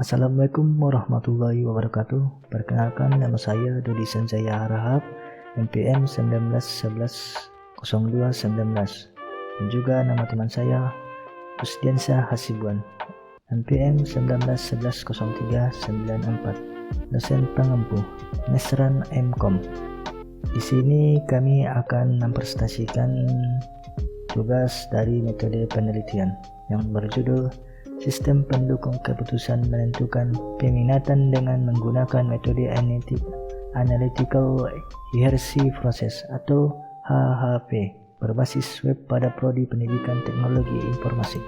Assalamualaikum warahmatullahi wabarakatuh. Perkenalkan, nama saya Dodi Sanjaya Harahap, NPM 19110219, dan juga nama teman saya Usdiansyah Hasibuan, NPM 19110394, dosen pengempu Mesran MKom. Di sini kami akan mempresentasikan tugas dari metode penelitian yang berjudul Sistem Pendukung Keputusan Menentukan Peminatan dengan menggunakan metode Analytical Hierarchy Process atau HHP berbasis web pada Prodi Pendidikan Teknologi Informasi,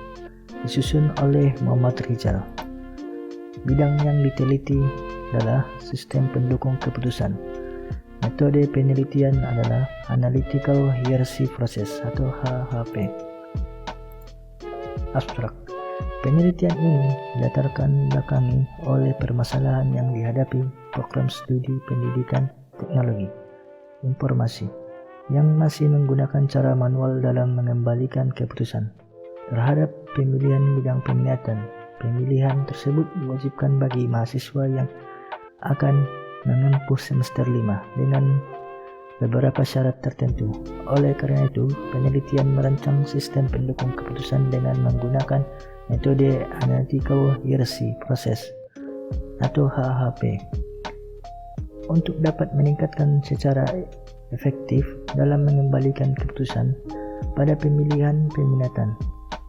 disusun oleh Muhammad Rizal. Bidang yang diteliti adalah sistem pendukung keputusan. Metode penelitian adalah Analytical Hierarchy Process atau HHP. Abstrak. Penelitian ini dilatarkan belakangi oleh permasalahan yang dihadapi program studi pendidikan teknologi informasi yang masih menggunakan cara manual dalam mengembalikan keputusan terhadap pemilihan bidang peminatan. Pemilihan tersebut diwajibkan bagi mahasiswa yang akan menempuh semester 5 dengan beberapa syarat tertentu. Oleh karena itu, penelitian merancang sistem pendukung keputusan dengan menggunakan metode Analytical Hierarchy Process atau HHP untuk dapat meningkatkan secara efektif dalam mengembalikan keputusan pada pemilihan peminatan.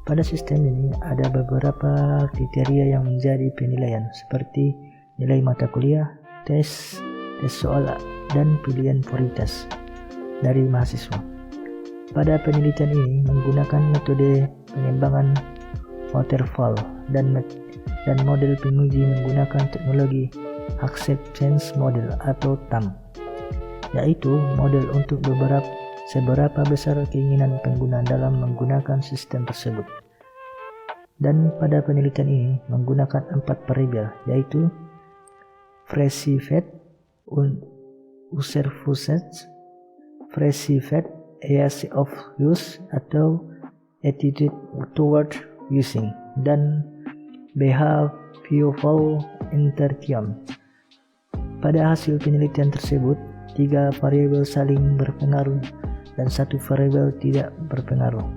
Pada sistem ini ada beberapa kriteria yang menjadi penilaian seperti nilai mata kuliah, tes soal, dan pilihan prioritas dari mahasiswa. Pada penelitian ini menggunakan metode pengembangan waterfall dan model penguji menggunakan teknologi acceptance model atau TAM, yaitu model untuk seberapa besar keinginan pengguna dalam menggunakan sistem tersebut. Dan pada penelitian ini menggunakan 4 variabel, yaitu Freshifet, user usage, Freshifet, ease of use atau attitude toward using, dan behavioral interaction. Pada hasil penelitian tersebut, 3 variabel saling berpengaruh dan 1 variabel tidak berpengaruh.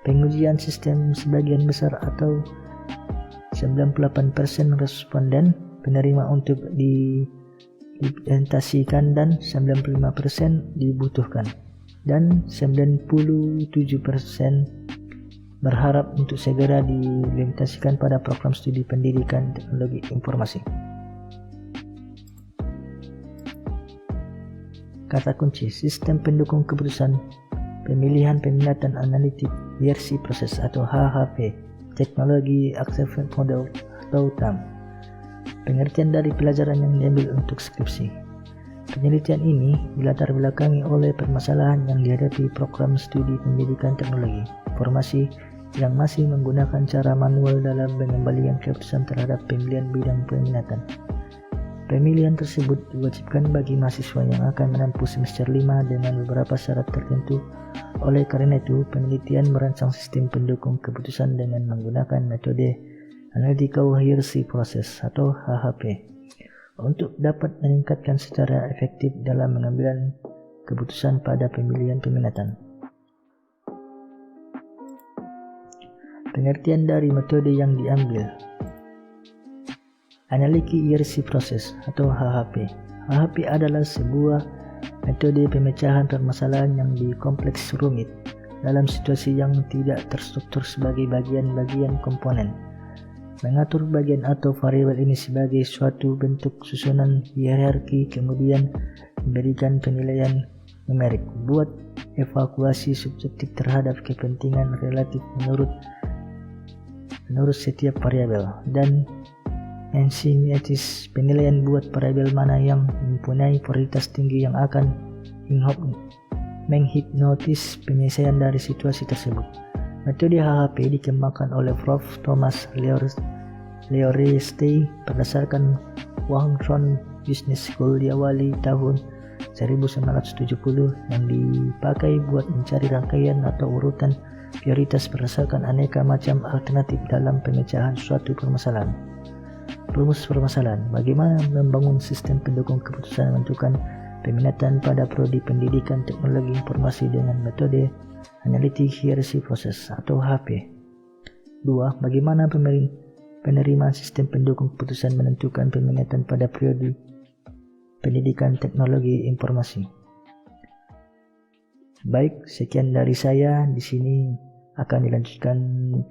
Pengujian sistem sebagian besar atau 98% responden penerima untuk diimplementasikan dan 95% dibutuhkan, dan 97% berharap untuk segera diimplementasikan pada program studi pendidikan teknologi informasi. Kata kunci sistem pendukung keputusan pemilihan peminatan analitik hierarchy proses atau HHP, teknologi acceptance model atau TAM. Pengertian dari pelajaran yang diambil untuk skripsi. Penelitian ini dilatar belakangi oleh permasalahan yang dihadapi program studi pendidikan teknologi informasi yang masih menggunakan cara manual dalam pengembalian keputusan terhadap pemilihan bidang peminatan. Pemilihan tersebut diwajibkan bagi mahasiswa yang akan menempuh semester 5 dengan beberapa syarat tertentu. Oleh karena itu, penelitian merancang sistem pendukung keputusan dengan menggunakan metode Analytical Hierarchy Process atau HHP untuk dapat meningkatkan secara efektif dalam mengambil keputusan pada pemilihan peminatan. Pengertian dari metode yang diambil. Analytical Hierarchy Process atau HHP. HHP adalah sebuah metode pemecahan permasalahan yang kompleks rumit dalam situasi yang tidak terstruktur sebagai bagian-bagian komponen. Mengatur bagian atau variabel ini sebagai suatu bentuk susunan hierarki, kemudian memberikan penilaian numerik, buat evaluasi subjektif terhadap kepentingan relatif menurut setiap variabel, dan ensinyatis penilaian buat variabel mana yang mempunyai prioritas tinggi yang akan menghipnotis penyelesaian dari situasi tersebut. Metode HHP dikembangkan oleh Prof. Thomas Leoreste berdasarkan Wharton Business School di awali tahun 1970 yang dipakai buat mencari rangkaian atau urutan prioritas berdasarkan aneka macam alternatif dalam pemecahan suatu permasalahan. rumus permasalahan. Bagaimana membangun sistem pendukung keputusan menentukan peminatan pada prodi pendidikan teknologi informasi dengan metode analitik hierarki proses atau HP. 2. Bagaimana penerimaan sistem pendukung keputusan menentukan peminatan pada prodi pendidikan teknologi informasi. Baik, sekian dari saya. Di sini akan dilanjutkan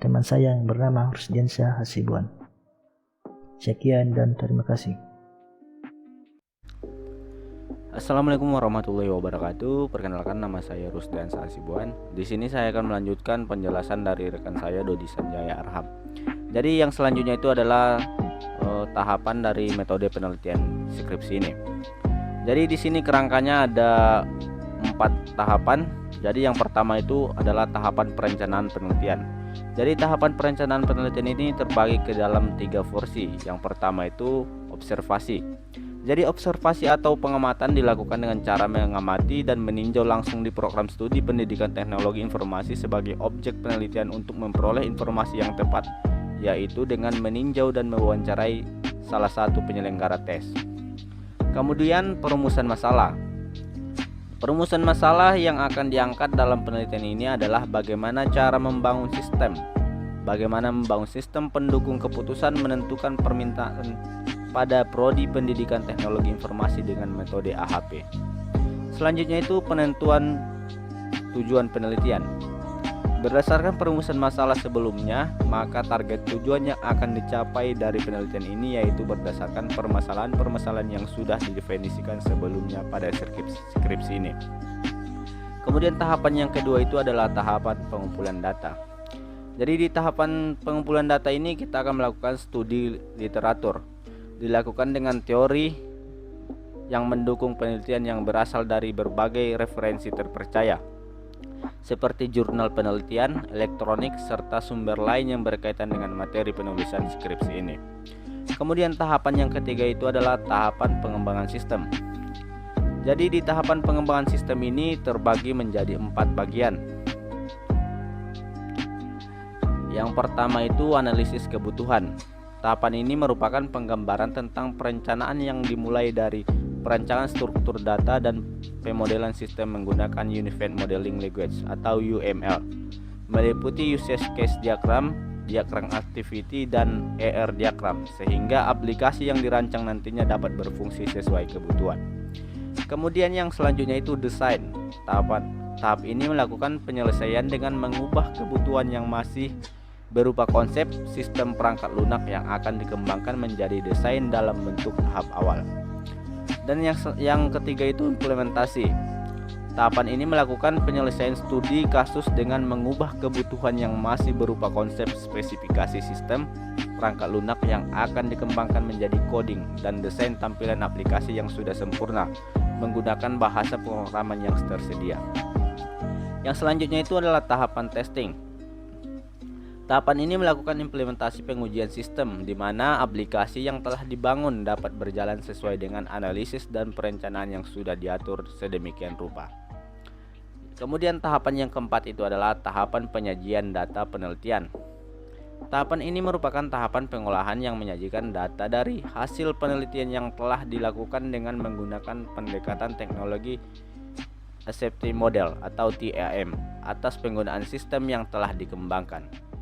teman saya yang bernama Rusdiansyah Hasibuan. Sekian dan terima kasih. Assalamualaikum warahmatullahi wabarakatuh. Perkenalkan, nama saya Rusdiansyah Hasibuan. Di sini saya akan melanjutkan penjelasan dari rekan saya Dodi Sanjaya Arham. Jadi yang selanjutnya itu adalah tahapan dari metode penelitian skripsi ini. Jadi di sini kerangkanya ada 4 tahapan. Jadi yang pertama itu adalah tahapan perencanaan penelitian. Jadi tahapan perencanaan penelitian ini terbagi ke dalam 3 porsi. Yang pertama itu observasi. Jadi observasi atau pengamatan dilakukan dengan cara mengamati dan meninjau langsung di program studi pendidikan teknologi informasi sebagai objek penelitian untuk memperoleh informasi yang tepat, yaitu dengan meninjau dan mewawancarai salah satu penyelenggara tes. Kemudian perumusan masalah. Perumusan masalah yang akan diangkat dalam penelitian ini adalah bagaimana cara membangun sistem. Bagaimana membangun sistem pendukung keputusan menentukan permintaan pada prodi pendidikan teknologi informasi dengan metode AHP. Selanjutnya itu penentuan tujuan penelitian. Berdasarkan perumusan masalah sebelumnya, maka target tujuan yang akan dicapai dari penelitian ini yaitu berdasarkan permasalahan-permasalahan yang sudah didefinisikan sebelumnya pada skripsi ini. Kemudian tahapan yang kedua itu adalah tahapan pengumpulan data. Jadi di tahapan pengumpulan data ini kita akan melakukan studi literatur. Dilakukan dengan teori yang mendukung penelitian yang berasal dari berbagai referensi terpercaya, seperti jurnal penelitian, elektronik, serta sumber lain yang berkaitan dengan materi penulisan skripsi ini. Kemudian tahapan yang ketiga itu adalah tahapan pengembangan sistem. Jadi di tahapan pengembangan sistem ini terbagi menjadi 4 bagian. Yang pertama itu analisis kebutuhan. Tahapan ini merupakan penggambaran tentang perencanaan yang dimulai dari perancangan struktur data dan pemodelan sistem menggunakan Unified Modeling Language atau UML, meliputi usage case diagram, diagram activity, dan ER diagram, sehingga aplikasi yang dirancang nantinya dapat berfungsi sesuai kebutuhan. Kemudian yang selanjutnya itu desain. Tahap ini melakukan penyelesaian dengan mengubah kebutuhan yang masih berupa konsep sistem perangkat lunak yang akan dikembangkan menjadi desain dalam bentuk tahap awal. Dan yang ketiga itu implementasi. Tahapan ini melakukan penyelesaian studi kasus dengan mengubah kebutuhan yang masih berupa konsep spesifikasi sistem perangkat lunak yang akan dikembangkan menjadi coding dan desain tampilan aplikasi yang sudah sempurna menggunakan bahasa pemrograman yang tersedia. Yang selanjutnya itu adalah tahapan testing. Tahapan ini melakukan implementasi pengujian sistem di mana aplikasi yang telah dibangun dapat berjalan sesuai dengan analisis dan perencanaan yang sudah diatur sedemikian rupa. Kemudian tahapan yang keempat itu adalah tahapan penyajian data penelitian. Tahapan ini merupakan tahapan pengolahan yang menyajikan data dari hasil penelitian yang telah dilakukan dengan menggunakan pendekatan teknologi Accepted Model atau TAM atas penggunaan sistem yang telah dikembangkan.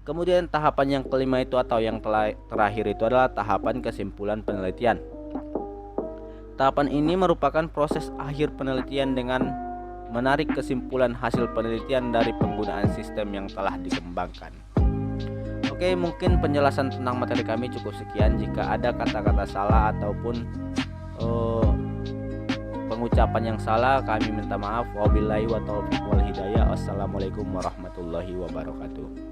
Kemudian tahapan yang kelima itu atau yang terakhir itu adalah tahapan kesimpulan penelitian. Tahapan ini merupakan proses akhir penelitian dengan menarik kesimpulan hasil penelitian dari penggunaan sistem yang telah dikembangkan. Oke, mungkin penjelasan tentang materi kami cukup sekian. Jika ada kata-kata salah ataupun pengucapan yang salah, kami minta maaf. Wabillahi wa taufiq wal hidayah. Wassalamualaikum warahmatullahi wabarakatuh.